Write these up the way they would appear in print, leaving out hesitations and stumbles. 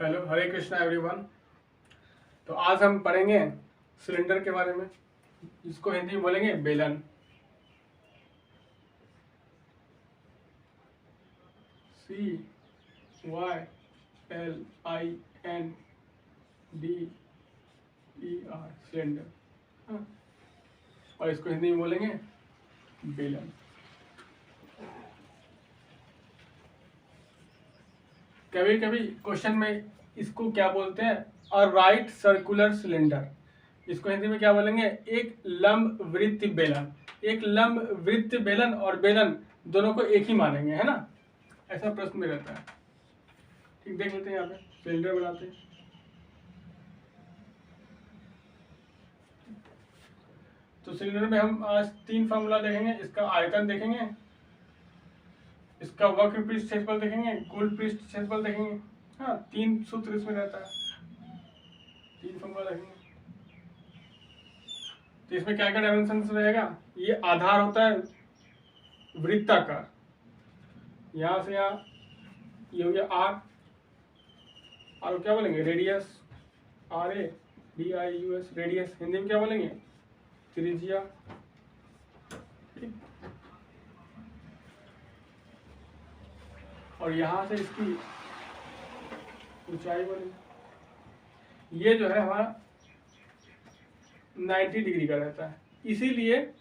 Hello, हरे Krishna everyone. तो आज हम पढ़ेंगे सिलेंडर के बारे में, जिसको हिंदी में बोलेंगे बेलन। CYLINDER, cylinder. हाँ, और इसको हिंदी में बोलेंगे बेलन। कभी कभी क्वेश्चन में इसको क्या बोलते हैं, अ राइट सर्कुलर सिलेंडर। इसको हिंदी में क्या बोलेंगे, एक लंब वृत्त बेलन। एक लंब वृत्त बेलन और बेलन दोनों को एक ही मानेंगे, है ना। ऐसा प्रश्न में रहता है। ठीक, देख लेते हैं। यहाँ पे सिलेंडर बनाते हैं। तो सिलेंडर में हम आज 3 फार्मूला देखेंगे। इसका आयतन देखेंगे, इसका वक्र पृष्ठ क्षेत्रफल देखेंगे, कुल पृष्ठ क्षेत्रफल देखेंगे। हाँ, 3 सूत्र इसमें रहता है। 3 फार्मूला देखेंगे। तो इसमें क्या क्या डायमेंशन रहेगा। ये आधार होता है वृत्ताकार, यहाँ से यहाँ ये हो गया आर। और क्या बोलेंगे, रेडियस, RADIUS, रेडियस। हिंदी में क्या बोलेंगे, त्रिज्या। ठीक, और यहाँ से इसकी ऊंचाई बोलेंगे। ये जो है हमारा 90 डिग्री का रहता है, इसीलिए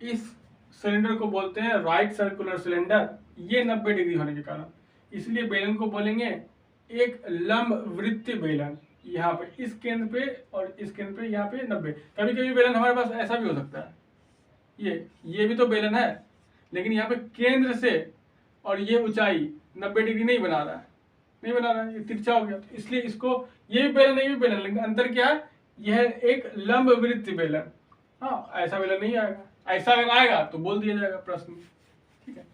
इस सिलेंडर को बोलते हैं राइट सर्कुलर सिलेंडर। ये 90 डिग्री होने के कारण, इसलिए बेलन को बोलेंगे एक लंब वृत्त बेलन। यहाँ पे इस केंद्र पे और इस केंद्र पे यहाँ पे 90। कभी कभी बेलन हमारे पास ऐसा भी हो सकता है, ये भी तो बेलन है, लेकिन यहाँ पे केंद्र से और ये ऊंचाई 90 डिग्री नहीं बना रहा है, ये तिरछा हो गया। तो इसलिए इसको, ये भी बेलन, ये भी बेलन, लेकिन अंतर क्या है, यह एक लंब वृत्त बेलन। हाँ, ऐसा बेलन नहीं आएगा। ऐसा अगर आएगा तो बोल दिया जाएगा प्रश्न में। ठीक है,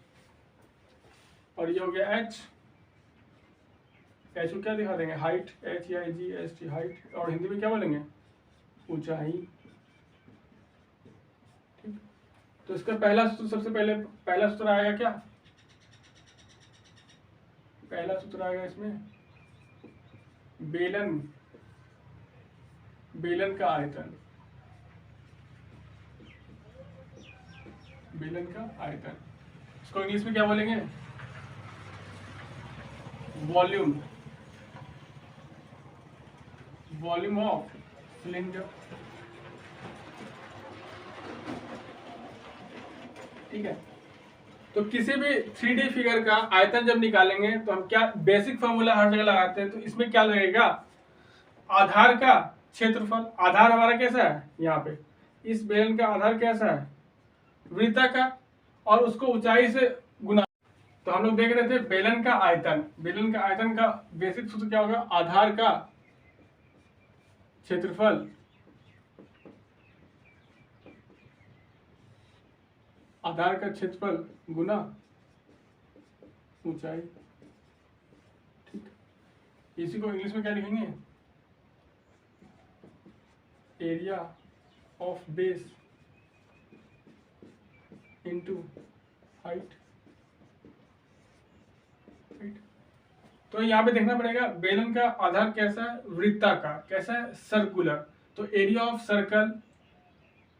और ये हो गया एच को क्या दिखा देंगे, हाइट, HIGHT, हाइट। और हिंदी में क्या बोलेंगे, ऊंचाई। ठीक, तो इसका पहला सूत्र, सबसे पहला सूत्र आएगा क्या, पहला सूत्र आएगा इसमें बेलन का आयतन। बेलन का आयतन, इसको इंग्लिश में क्या बोलेंगे, वॉल्यूम ऑफ सिलेंडर। ठीक है, तो किसी भी 3D फिगर का आयतन जब निकालेंगे तो हम क्या बेसिक फॉर्मूला हर जगह लगाते हैं। तो इसमें क्या लगेगा, आधार का क्षेत्रफल। आधार हमारा कैसा है, यहाँ पे इस बेलन का आधार कैसा है, वृत्ताकार, और उसको ऊंचाई से गुना। तो हम लोग देख रहे थे बेलन का आयतन। बेलन का आयतन का बेसिक सूत्र क्या होगा, आधार का क्षेत्रफल गुना ऊंचाई। ठीक, इसी को इंग्लिश में क्या लिखेंगे, area of base into height. तो यहाँ पे देखना पड़ेगा बेलन का आधार कैसा है, वृत्ताकार। कैसा है, सर्कुलर। तो एरिया ऑफ सर्कल,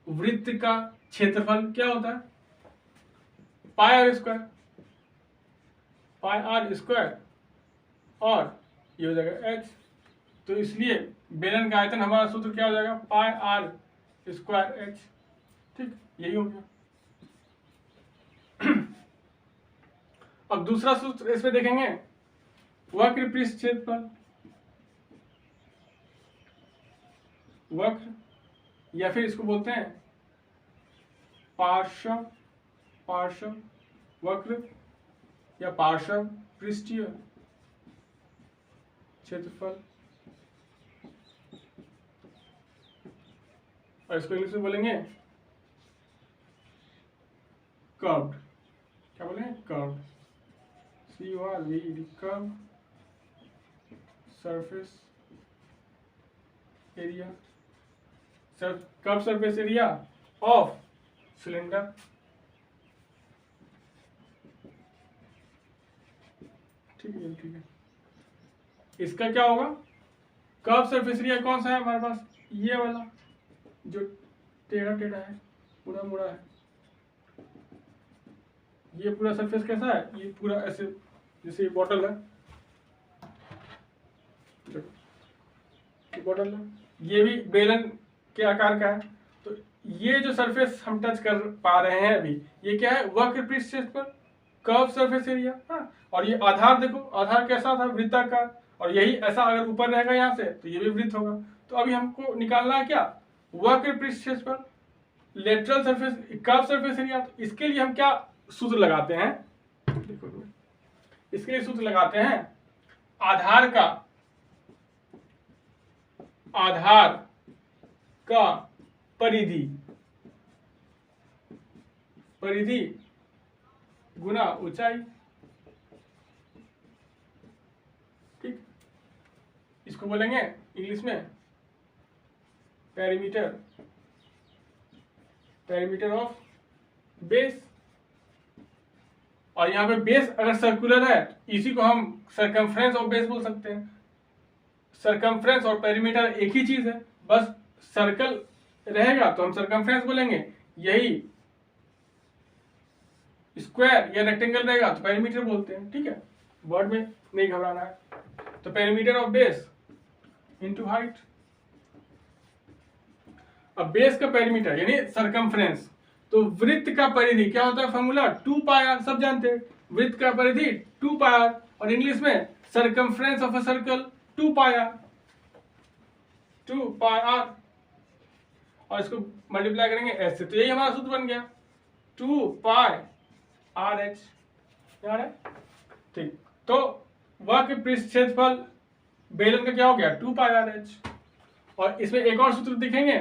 वृत्त का क्षेत्रफल क्या होता है, पाई आर स्क्वायर, और ये हो जाएगा H। तो इसलिए बेलन का आयतन हमारा सूत्र क्या हो जाएगा, पाई आर स्क्वायर H। ठीक, यही हो गया। अब दूसरा सूत्र इसमें देखेंगे, वक्र पृष्ठ क्षेत्रफल। वक्र, या फिर इसको बोलते हैं पार्श्व वक्र या पार्श्व पृष्ठीय क्षेत्रफल, और इसको इंग्लिश में बोलेंगे कर्व्ड। क्या बोलेंगे, curved, CURVED, curve surface area, curve surface area of cylinder. ठीक है, इसका क्या होगा, कर्व सरफेस एरिया कौन सा है हमारे पास, ये वाला जो टेढ़ा टेढ़ा है, पूरा मुड़ा है, ये पूरा सरफेस कैसा है, ये पूरा ऐसे जैसे ये बॉटल है, ये बॉटल है, ये भी बेलन के आकार का है। तो ये जो सरफेस हम टच कर पा रहे हैं अभी, ये क्या है, वक्र पृष्ठ क्षेत्र पर कर्व सरफेस एरिया। हाँ, और ये आधार देखो, आधार कैसा था, वृत्ताकार, और यही ऐसा अगर ऊपर रहेगा यहाँ से तो ये भी वृत्त होगा। तो अभी हमको निकालना है क्या, वक्र पृष्ठ क्षेत्र पर lateral surface curve surface area. तो इसके लिए हम क्या सूत्र लगाते हैं, देखो इसके लिए सूत्र लगाते हैं, आधार का परिधि गुना ऊंचाई। ठीक, इसको बोलेंगे इंग्लिश में पेरीमीटर ऑफ बेस। और यहाँ पे बेस अगर सर्कुलर है, इसी को हम सरकमफ्रेंस ऑफ बेस बोल सकते हैं। सरकमफ्रेंस और पेरीमीटर एक ही चीज है, बस सर्कल रहेगा तो हम सरकमफ्रेंस बोलेंगे, यही स्क्वायर या रेक्टेंगल रहेगा तो पेरीमीटर बोलते हैं। ठीक है, वर्ड में नहीं घबराना है। तो perimeter of base into height. अब बेस का पेरीमीटर यानी सरकमफ्रेंस, तो वृत्त का परिधि क्या होता है, फॉर्मूला 2 पाई आर, सब जानते हैं। वृत्त का परिधि 2 पाई आर, और इंग्लिश में circumference of a circle 2 pi R, 2 pi R, और इसको मल्टीप्लाई करेंगे एस से, तो यही हमारा सूत्र बन गया 2 पाई आर एच। याद है, ठीक। तो वक्र पृष्ठ क्षेत्रफल बेलन का क्या हो गया, 2 पाई आर एच। और इसमें एक और सूत्र दिखेंगे,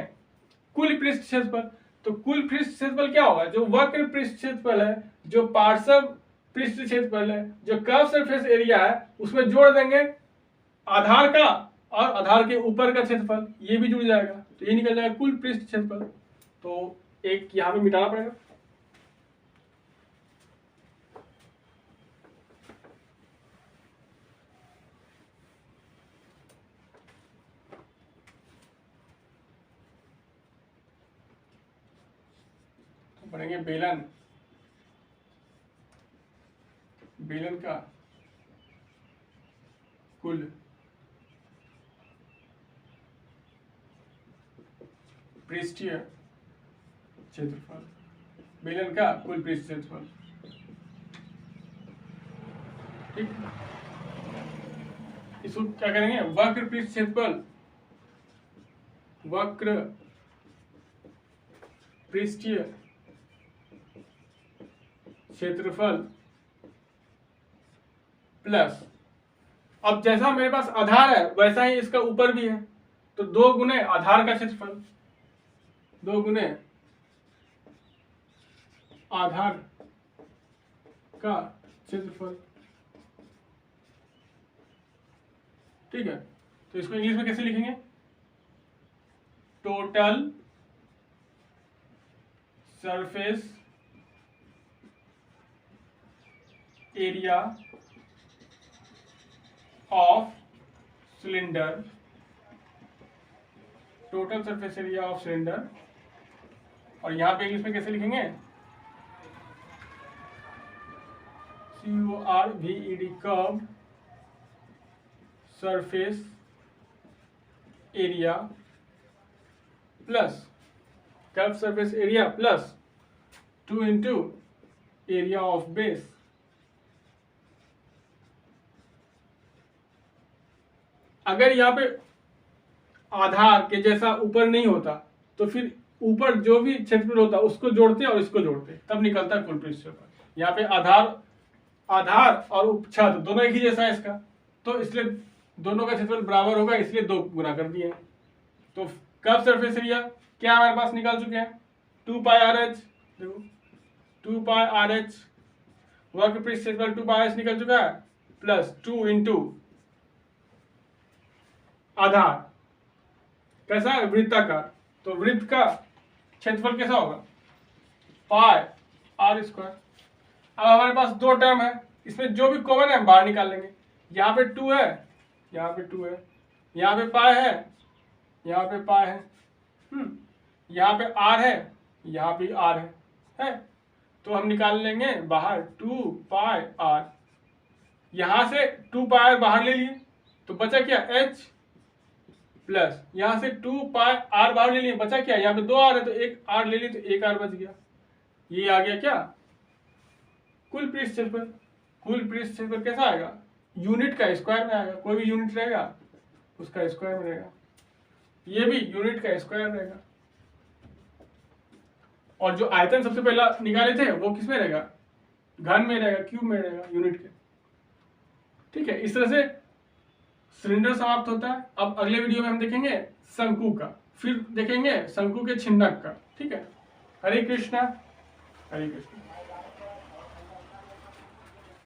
कुल पृष्ठ क्षेत्रफल। तो कुल पृष्ठ क्षेत्रफल क्या होगा, जो वक्र पृष्ठ क्षेत्रफल है, जो पार्श्व पृष्ठ क्षेत्रफल है, जो कर्व सरफेस एरिया है, उसमें जोड़ देंगे आधार का और आधार के ऊपर का क्षेत्रफल, ये भी जुड़ जाएगा, तो ये निकल जाएगा कुल पृष्ठ क्षेत्रफल। तो एक यहाँ पे मिटाना पड़ेगा, तो पढ़ेंगे बेलन का कुल पृष्ठीय क्षेत्रफल, बेलन का कुल पृष्ठ क्षेत्रफल। ठीक, इसको क्या करेंगे, वक्र पृष्ठ क्षेत्रफल, वक्र पृष्ठीय क्षेत्रफल प्लस, अब जैसा मेरे पास आधार है वैसा ही इसका ऊपर भी है, तो 2 गुने आधार का क्षेत्रफल, 2 गुने आधार का क्षेत्रफल। ठीक है, तो इसको इंग्लिश में कैसे लिखेंगे, total surface area of cylinder, total surface area of cylinder. और यहां पे इंग्लिश में कैसे लिखेंगे, CORVED, curve surface area plus curve surface area plus 2 into area of base. अगर यहाँ पे आधार के जैसा ऊपर नहीं होता तो फिर ऊपर जो भी क्षेत्रफल होता उसको जोड़ते और इसको जोड़ते, तब निकलता कुल पृष्ठ क्षेत्रफल। यहाँ पे आधार और छत दोनों एक ही जैसा है इसका, तो इसलिए दोनों का क्षेत्रफल बराबर होगा, इसलिए 2 गुना कर दिए। तो कर्व सरफेस एरिया क्या हमारे पास निकाल चुके हैं, 2 पाई आर एच, देखो 2 पाई आर एच, वक्र पृष्ठ क्षेत्रफल 2 पाई एच निकल चुका है, प्लस 2 इंटू आधार कैसा है, वृत्ताकार, तो वृत्त का क्षेत्रफल कैसा होगा, पाई आर स्क्वायर। अब हमारे पास 2 टर्म है, इसमें जो भी कॉमन है बाहर निकाल लेंगे। यहाँ पे 2 है यहाँ पे 2 है, यहाँ पे पाई है, यहाँ पे पाई है, यहाँ पे r है, यहाँ पे r है। तो हम निकाल लेंगे बाहर 2 पाई r, यहाँ से 2 पाई बाहर ले लिए तो बचा क्या h, प्लस यहाँ से 2 पाई r बाहर ले लिए, बचा क्या, यहाँ पे 2 r है तो एक r ले लिए तो एक r बच गया। ये आ गया क्या, कुल पृष्ठ क्षेत्रफल। कुल पृष्ठ क्षेत्रफल कैसा आएगा, यूनिट का स्क्वायर में आएगा, कोई भी यूनिट रहेगा उसका स्क्वायर में रहेगा, ये भी यूनिट का स्क्वायर रहेगा। और जो आयतन सबसे पहला निकाले थे वो किस में रहेगा, घन में रहेगा, क्यूब में रहेगा, यूनिट के। ठीक है, इस तरह से सिलेंडर समाप्त होता है। अब अगले वीडियो में हम देखेंगे शंकु का, फिर देखेंगे शंकु के छिन्नक का। ठीक है, हरे कृष्णा हरे कृष्णा।